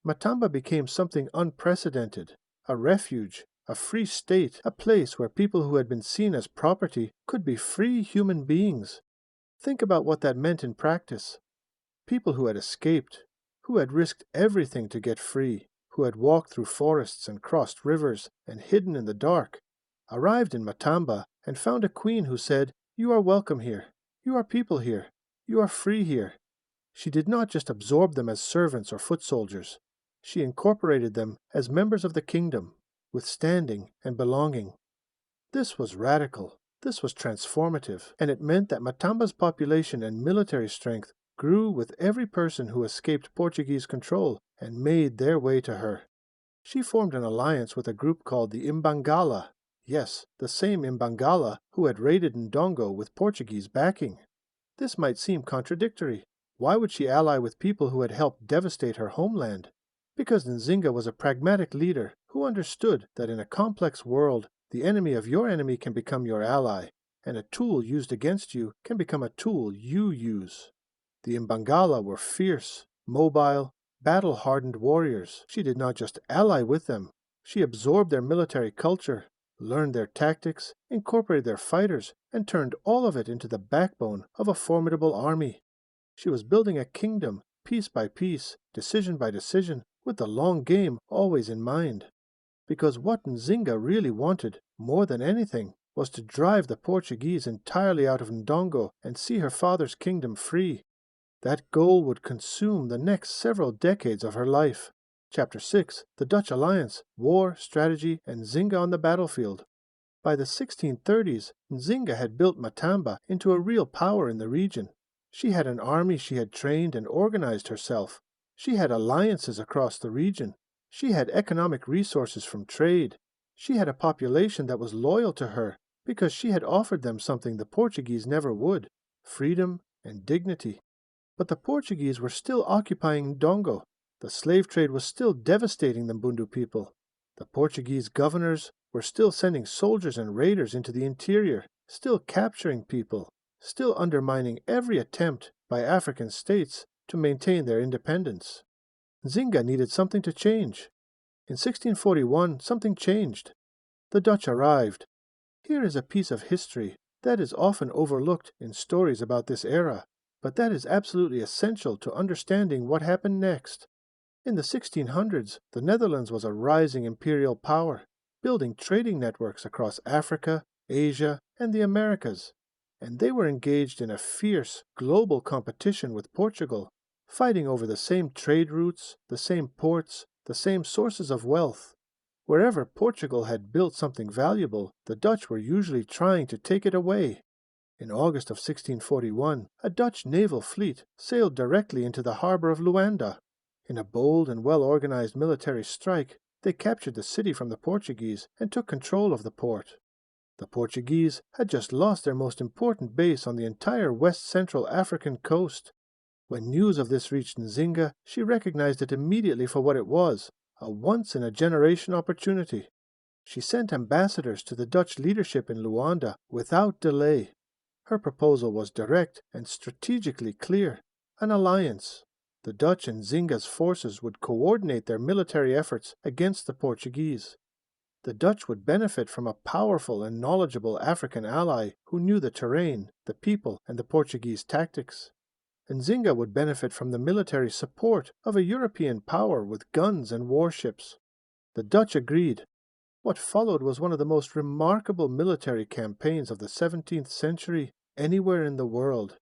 Matamba became something unprecedented, a refuge, a free state, a place where people who had been seen as property could be free human beings. Think about what that meant in practice. People who had escaped, who had risked everything to get free, who had walked through forests and crossed rivers and hidden in the dark, arrived in Matamba and found a queen who said, "You are welcome here. You are people here. You are free here." She did not just absorb them as servants or foot soldiers. She incorporated them as members of the kingdom, with standing and belonging. This was radical, this was transformative, and it meant that Matamba's population and military strength grew with every person who escaped Portuguese control and made their way to her. She formed an alliance with a group called the Imbangala. Yes, the same Imbangala who had raided Ndongo with Portuguese backing. This might seem contradictory. Why would she ally with people who had helped devastate her homeland? Because Nzinga was a pragmatic leader who understood that in a complex world, the enemy of your enemy can become your ally, and a tool used against you can become a tool you use. The Imbangala were fierce, mobile, battle-hardened warriors. She did not just ally with them. She absorbed their military culture, learned their tactics, incorporated their fighters, and turned all of it into the backbone of a formidable army. She was building a kingdom, piece by piece, decision by decision, with the long game always in mind. Because what Nzinga really wanted, more than anything, was to drive the Portuguese entirely out of Ndongo and see her father's kingdom free. That goal would consume the next several decades of her life. Chapter 6, The Dutch Alliance, War, Strategy, and Nzinga on the Battlefield. By the 1630s, Nzinga had built Matamba into a real power in the region. She had an army she had trained and organized herself. She had alliances across the region. She had economic resources from trade. She had a population that was loyal to her because she had offered them something the Portuguese never would: freedom and dignity. But the Portuguese were still occupying Ndongo. The slave trade was still devastating the Mbundu people. The Portuguese governors were still sending soldiers and raiders into the interior, still capturing people, still undermining every attempt by African states to maintain their independence. Nzinga needed something to change. In 1641, something changed. The Dutch arrived. Here is a piece of history that is often overlooked in stories about this era, but that is absolutely essential to understanding what happened next. In the 1600s, the Netherlands was a rising imperial power, building trading networks across Africa, Asia, and the Americas, and they were engaged in a fierce global competition with Portugal, fighting over the same trade routes, the same ports, the same sources of wealth. Wherever Portugal had built something valuable, the Dutch were usually trying to take it away. In August of 1641, a Dutch naval fleet sailed directly into the harbor of Luanda. In a bold and well-organized military strike, they captured the city from the Portuguese and took control of the port. The Portuguese had just lost their most important base on the entire west-central African coast. When news of this reached Nzinga, she recognized it immediately for what it was: a once-in-a-generation opportunity. She sent ambassadors to the Dutch leadership in Luanda without delay. Her proposal was direct and strategically clear: an alliance. The Dutch and Nzinga's forces would coordinate their military efforts against the Portuguese. The Dutch would benefit from a powerful and knowledgeable African ally who knew the terrain, the people, and the Portuguese tactics. Nzinga would benefit from the military support of a European power with guns and warships. The Dutch agreed. What followed was one of the most remarkable military campaigns of the 17th century anywhere in the world.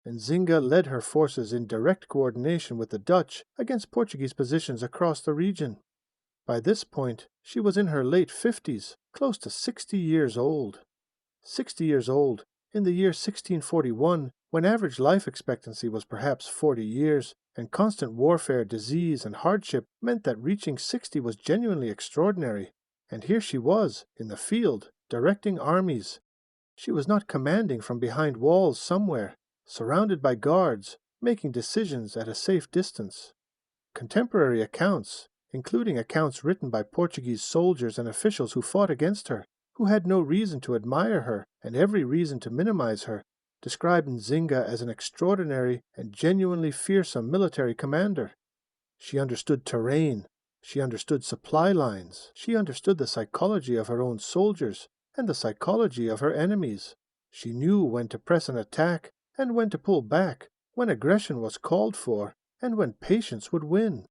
Nzinga led her forces in direct coordination with the Dutch against Portuguese positions across the region. By this point, she was in her late 50s, close to 60 years old. 60 years old, in the year 1641, when average life expectancy was perhaps 40 years, and constant warfare, disease, and hardship meant that reaching 60 was genuinely extraordinary. And here she was, in the field, directing armies. She was not commanding from behind walls somewhere, surrounded by guards, making decisions at a safe distance. Contemporary accounts, including accounts written by Portuguese soldiers and officials who fought against her, who had no reason to admire her and every reason to minimize her, describe Nzinga as an extraordinary and genuinely fearsome military commander. She understood terrain. She understood supply lines. She understood the psychology of her own soldiers and the psychology of her enemies. She knew when to press an attack and when to pull back, when aggression was called for, and when patience would win.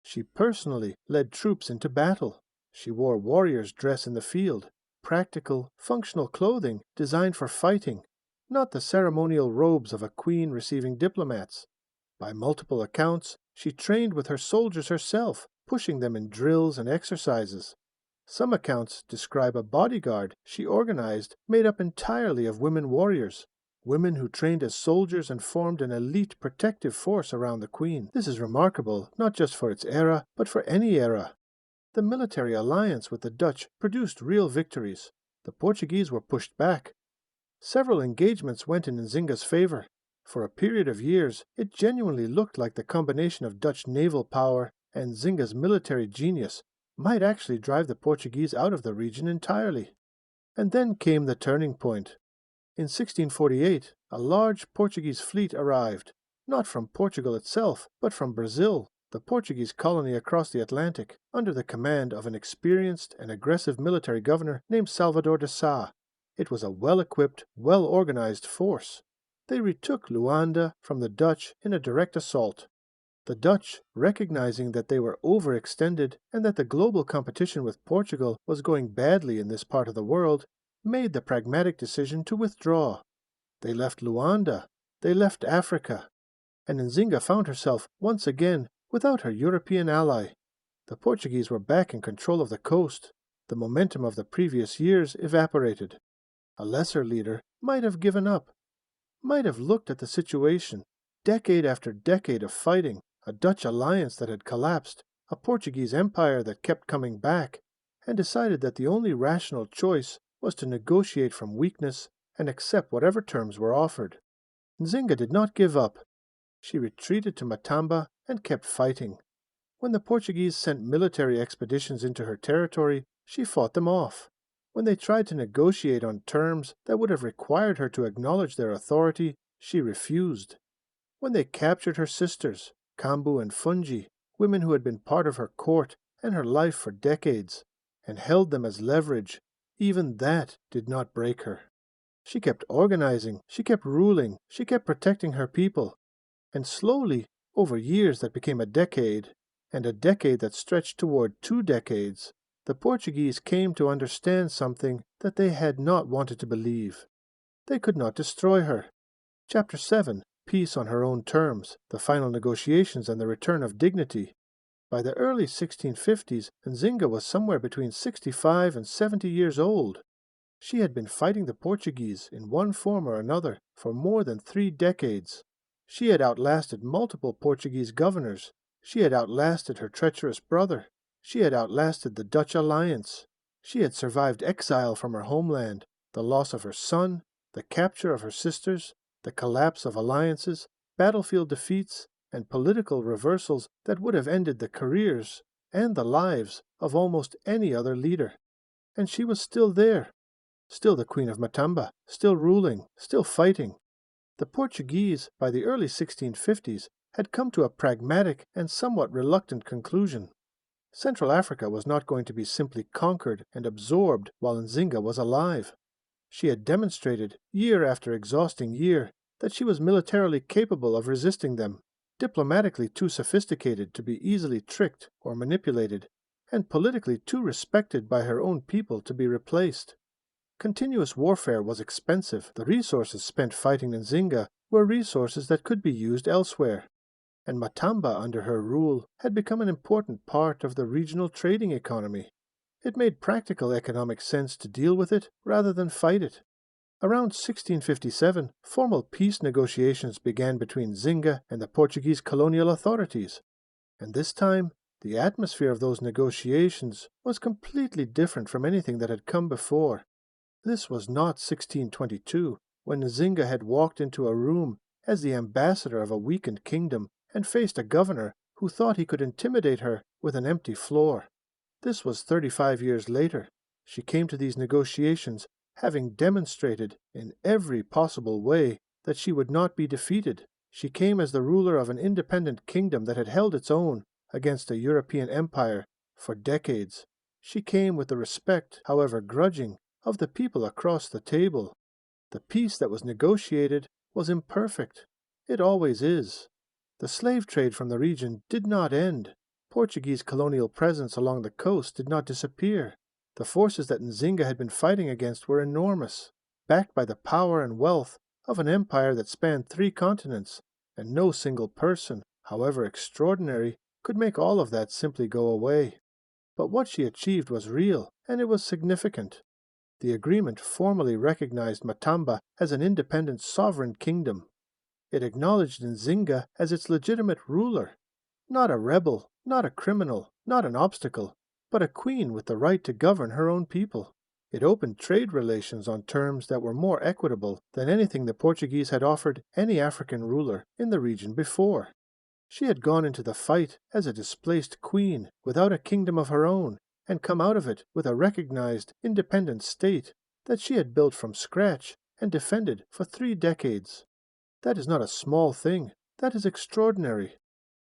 She personally led troops into battle. She wore warrior's dress in the field, practical, functional clothing designed for fighting, not the ceremonial robes of a queen receiving diplomats. By multiple accounts, she trained with her soldiers herself, pushing them in drills and exercises. Some accounts describe a bodyguard she organized made up entirely of women warriors, women who trained as soldiers and formed an elite protective force around the Queen. This is remarkable, not just for its era, but for any era. The military alliance with the Dutch produced real victories. The Portuguese were pushed back. Several engagements went in Nzinga's favor. For a period of years, it genuinely looked like the combination of Dutch naval power and Nzinga's military genius might actually drive the Portuguese out of the region entirely. And then came the turning point. In 1648, a large Portuguese fleet arrived, not from Portugal itself, but from Brazil, the Portuguese colony across the Atlantic, under the command of an experienced and aggressive military governor named Salvador de Sá. It was a well-equipped, well-organized force. They retook Luanda from the Dutch in a direct assault. The Dutch, recognizing that they were overextended and that the global competition with Portugal was going badly in this part of the world, made the pragmatic decision to withdraw. They left Luanda, they left Africa, and Nzinga found herself once again without her European ally. The Portuguese were back in control of the coast. The momentum of the previous years evaporated. A lesser leader might have given up, might have looked at the situation, decade after decade of fighting, a Dutch alliance that had collapsed, a Portuguese empire that kept coming back, and decided that the only rational choice was to negotiate from weakness and accept whatever terms were offered. Nzinga did not give up. She retreated to Matamba and kept fighting. When the Portuguese sent military expeditions into her territory, she fought them off. When they tried to negotiate on terms that would have required her to acknowledge their authority, she refused. When they captured her sisters, Kambu and Fungi, women who had been part of her court and her life for decades, and held them as leverage, even that did not break her. She kept organizing, she kept ruling, she kept protecting her people. And slowly, over years that became a decade, and a decade that stretched toward 2 decades, the Portuguese came to understand something that they had not wanted to believe. They could not destroy her. Chapter 7, Peace on Her Own Terms, the Final Negotiations and the Return of Dignity. By the early 1650s, Nzinga was somewhere between 65 and 70 years old. She had been fighting the Portuguese in one form or another for more than 3 decades. She had outlasted multiple Portuguese governors. She had outlasted her treacherous brother. She had outlasted the Dutch alliance. She had survived exile from her homeland, the loss of her son, the capture of her sisters, the collapse of alliances, battlefield defeats, and political reversals that would have ended the careers and the lives of almost any other leader. And she was still there, still the Queen of Matamba, still ruling, still fighting. The Portuguese, by the early 1650s, had come to a pragmatic and somewhat reluctant conclusion. Central Africa was not going to be simply conquered and absorbed while Nzinga was alive. She had demonstrated, year after exhausting year, that she was militarily capable of resisting them, diplomatically too sophisticated to be easily tricked or manipulated, and politically too respected by her own people to be replaced. Continuous warfare was expensive. The resources spent fighting Nzinga were resources that could be used elsewhere. And Matamba, under her rule, had become an important part of the regional trading economy. It made practical economic sense to deal with it rather than fight it. Around 1657, formal peace negotiations began between Nzinga and the Portuguese colonial authorities. And this time, the atmosphere of those negotiations was completely different from anything that had come before. This was not 1622, when Nzinga had walked into a room as the ambassador of a weakened kingdom and faced a governor who thought he could intimidate her with an empty floor. This was 35 years later. She came to these negotiations having demonstrated in every possible way that she would not be defeated. She came as the ruler of an independent kingdom that had held its own against a European empire for decades. She came with the respect, however grudging, of the people across the table. The peace that was negotiated was imperfect. It always is. The slave trade from the region did not end. Portuguese colonial presence along the coast did not disappear. The forces that Nzinga had been fighting against were enormous, backed by the power and wealth of an empire that spanned 3 continents and no single person, however extraordinary, could make all of that simply go away. But what she achieved was real, and it was significant. The agreement formally recognized Matamba as an independent sovereign kingdom. It acknowledged Nzinga as its legitimate ruler, not a rebel, not a criminal, not an obstacle, but a queen with the right to govern her own people. It opened trade relations on terms that were more equitable than anything the Portuguese had offered any African ruler in the region before. She had gone into the fight as a displaced queen without a kingdom of her own, and come out of it with a recognized, independent state that she had built from scratch and defended for 3 decades. That is not a small thing. That is extraordinary.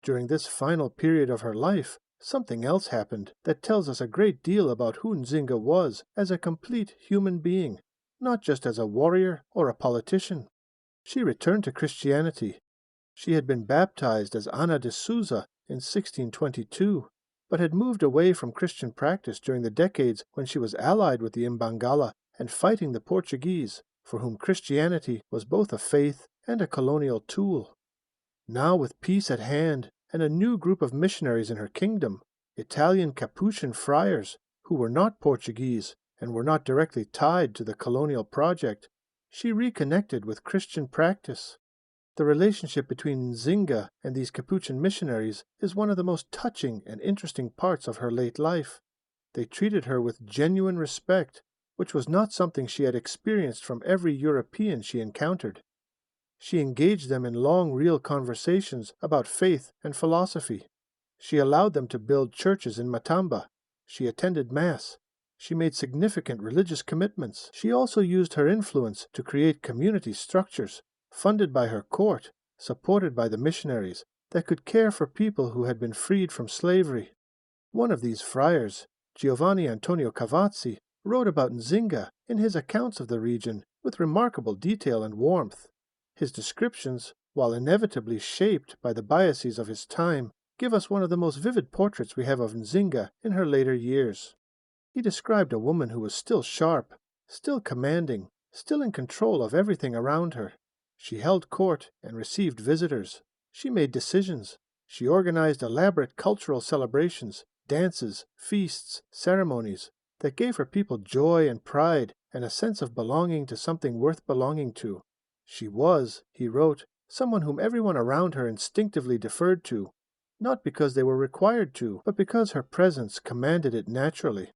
During this final period of her life, something else happened that tells us a great deal about who Nzinga was as a complete human being, not just as a warrior or a politician. She returned to Christianity. She had been baptized as Ana de Souza in 1622, but had moved away from Christian practice during the decades when she was allied with the Imbangala and fighting the Portuguese, for whom Christianity was both a faith and a colonial tool. Now, with peace at hand and a new group of missionaries in her kingdom, Italian Capuchin friars, who were not Portuguese and were not directly tied to the colonial project, she reconnected with Christian practice. The relationship between Nzinga and these Capuchin missionaries is one of the most touching and interesting parts of her late life. They treated her with genuine respect, which was not something she had experienced from every European she encountered. She engaged them in long, real conversations about faith and philosophy. She allowed them to build churches in Matamba. She attended Mass. She made significant religious commitments. She also used her influence to create community structures, funded by her court, supported by the missionaries, that could care for people who had been freed from slavery. One of these friars, Giovanni Antonio Cavazzi, wrote about Nzinga in his accounts of the region with remarkable detail and warmth. His descriptions, while inevitably shaped by the biases of his time, give us one of the most vivid portraits we have of Nzinga in her later years. He described a woman who was still sharp, still commanding, still in control of everything around her. She held court and received visitors. She made decisions. She organized elaborate cultural celebrations, dances, feasts, ceremonies that gave her people joy and pride and a sense of belonging to something worth belonging to. She was, he wrote, someone whom everyone around her instinctively deferred to, not because they were required to, but because her presence commanded it naturally.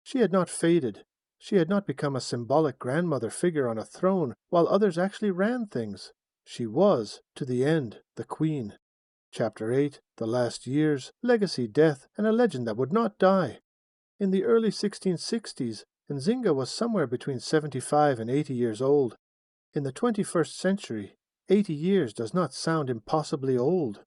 She had not faded. She had not become a symbolic grandmother figure on a throne while others actually ran things. She was, to the end, the queen. Chapter 8, The Last Years, Legacy, Death, and a Legend That Would Not Die. In the early 1660s, Nzinga was somewhere between 75 and 80 years old. In the 21st century, 80 years does not sound impossibly old.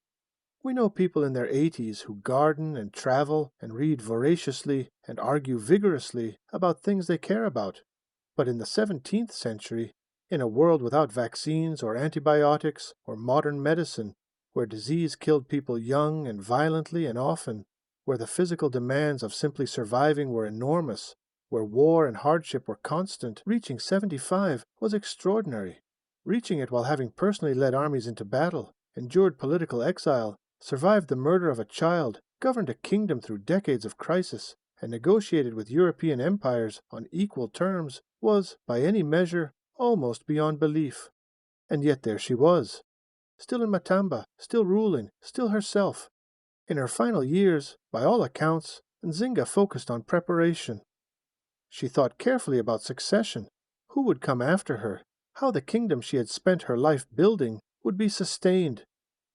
We know people in their 80s who garden and travel and read voraciously and argue vigorously about things they care about. But in the 17th century, in a world without vaccines or antibiotics or modern medicine, where disease killed people young and violently and often, where the physical demands of simply surviving were enormous, where war and hardship were constant, reaching 75 was extraordinary. Reaching it while having personally led armies into battle, endured political exile, survived the murder of a child, governed a kingdom through decades of crisis, and negotiated with European empires on equal terms was, by any measure, almost beyond belief. And yet there she was, still in Matamba, still ruling, still herself. In her final years, by all accounts, Nzinga focused on preparation. She thought carefully about succession, who would come after her, how the kingdom she had spent her life building would be sustained.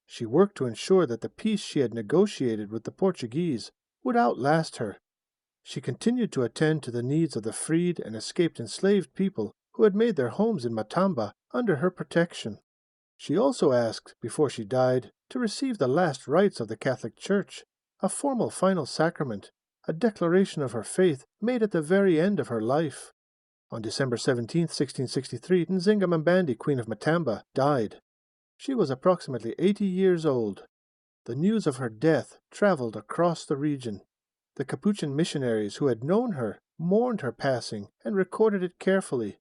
She worked to ensure that the peace she had negotiated with the Portuguese would outlast her. She continued to attend to the needs of the freed and escaped enslaved people who had made their homes in Matamba under her protection. She also asked, before she died, to receive the last rites of the Catholic Church, a formal final sacrament, a declaration of her faith made at the very end of her life. On December 17, 1663, Nzinga Mbandi, Queen of Matamba, died. She was approximately 80 years old. The news of her death traveled across the region. The Capuchin missionaries who had known her mourned her passing and recorded it carefully.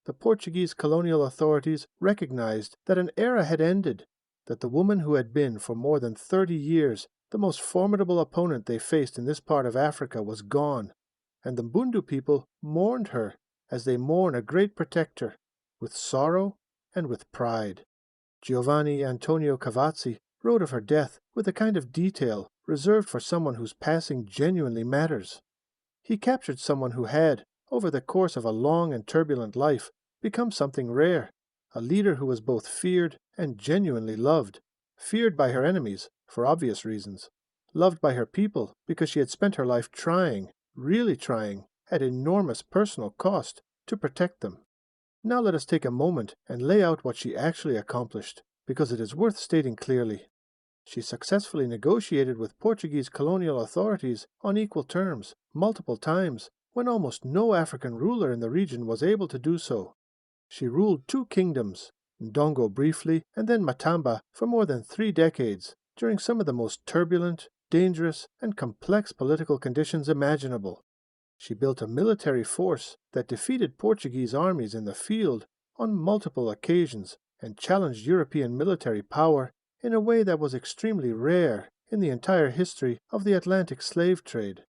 The Portuguese colonial authorities recognized that an era had ended. that the woman who had been for more than 30 years the most formidable opponent they faced in this part of Africa was gone, and the Mbundu people mourned her as they mourn a great protector, with sorrow and with pride. Giovanni Antonio Cavazzi wrote of her death with a kind of detail reserved for someone whose passing genuinely matters. He captured someone who had, over the course of a long and turbulent life, become something rare, a leader who was both feared and genuinely loved, feared by her enemies, for obvious reasons, loved by her people because she had spent her life trying, really trying, at enormous personal cost, to protect them. Now let us take a moment and lay out what she actually accomplished, because it is worth stating clearly. She successfully negotiated with Portuguese colonial authorities on equal terms, multiple times, when almost no African ruler in the region was able to do so. She ruled 2 kingdoms, Ndongo briefly and then Matamba, for more than 3 decades, during some of the most turbulent, dangerous, and complex political conditions imaginable. She built a military force that defeated Portuguese armies in the field on multiple occasions and challenged European military power in a way that was extremely rare in the entire history of the Atlantic slave trade.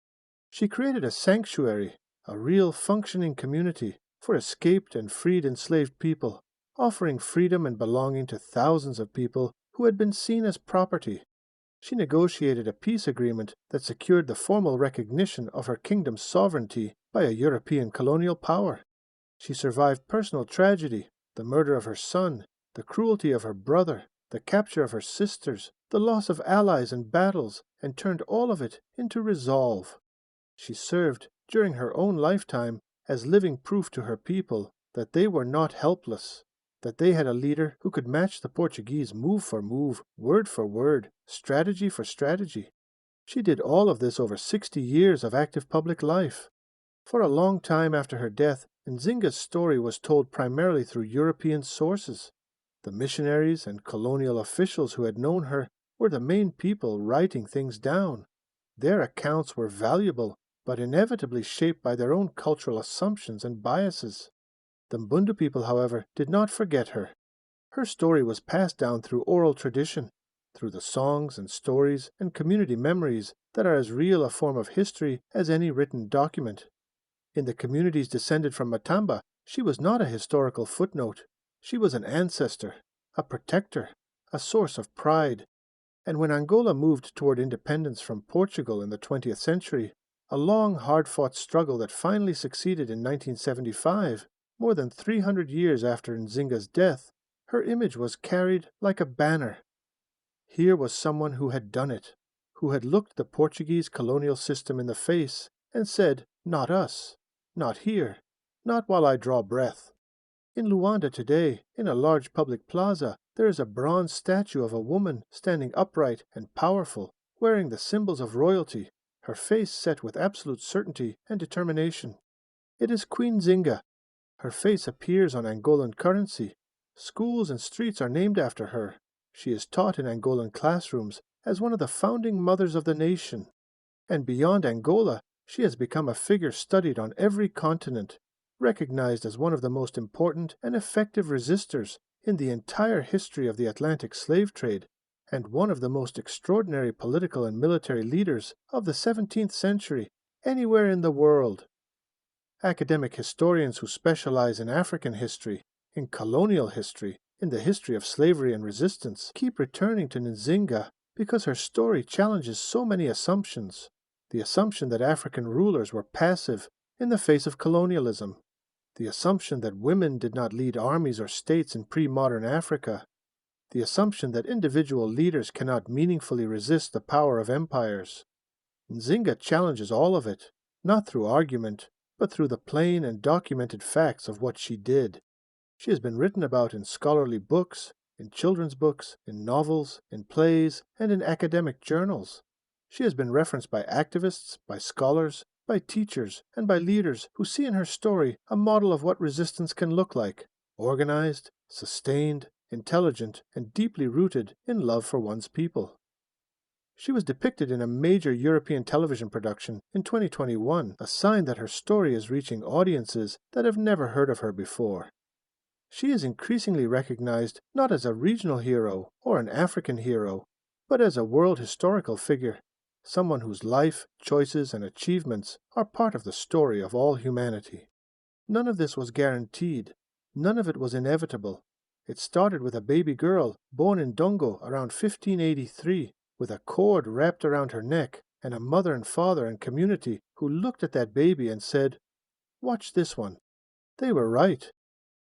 She created a sanctuary, a real functioning community for escaped and freed enslaved people, offering freedom and belonging to thousands of people who had been seen as property. She negotiated a peace agreement that secured the formal recognition of her kingdom's sovereignty by a European colonial power. She survived personal tragedy, the murder of her son, the cruelty of her brother, the capture of her sisters, the loss of allies in battles, and turned all of it into resolve. She served, during her own lifetime, as living proof to her people that they were not helpless, that they had a leader who could match the Portuguese move for move, word for word, strategy for strategy. She did all of this over 60 years of active public life. For a long time after her death, Nzinga's story was told primarily through European sources. The missionaries and colonial officials who had known her were the main people writing things down. Their accounts were valuable, but inevitably shaped by their own cultural assumptions and biases. The Mbundu people, however, did not forget her. Her story was passed down through oral tradition, through the songs and stories and community memories that are as real a form of history as any written document. In the communities descended from Matamba, she was not a historical footnote. She was an ancestor, a protector, a source of pride. And when Angola moved toward independence from Portugal in the 20th century, a long, hard-fought struggle that finally succeeded in 1975, more than 300 years after Nzinga's death, her image was carried like a banner. Here was someone who had done it, who had looked the Portuguese colonial system in the face and said, "Not us, not here, not while I draw breath." In Luanda today, in a large public plaza, there is a bronze statue of a woman standing upright and powerful, wearing the symbols of royalty, her face set with absolute certainty and determination. It is Queen Nzinga. Her face appears on Angolan currency. Schools and streets are named after her. She is taught in Angolan classrooms as one of the founding mothers of the nation. And beyond Angola, she has become a figure studied on every continent, recognized as one of the most important and effective resistors in the entire history of the Atlantic slave trade, and one of the most extraordinary political and military leaders of the 17th century anywhere in the world. Academic historians who specialize in African history, in colonial history, in the history of slavery and resistance, keep returning to Nzinga because her story challenges so many assumptions. The assumption that African rulers were passive in the face of colonialism, the assumption that women did not lead armies or states in pre-modern Africa, the assumption that individual leaders cannot meaningfully resist the power of empires. Nzinga challenges all of it, not through argument, but through the plain and documented facts of what she did. She has been written about in scholarly books, in children's books, in novels, in plays, and in academic journals. She has been referenced by activists, by scholars, by teachers, and by leaders who see in her story a model of what resistance can look like: organized, sustained, intelligent, and deeply rooted in love for one's people. She was depicted in a major European television production in 2021, a sign that her story is reaching audiences that have never heard of her before. She is increasingly recognized not as a regional hero or an African hero, but as a world historical figure, someone whose life, choices, and achievements are part of the story of all humanity. None of this was guaranteed. None of it was inevitable. It started with a baby girl born in Dongo around 1583, with a cord wrapped around her neck, and a mother and father and community who looked at that baby and said, "Watch this one." They were right.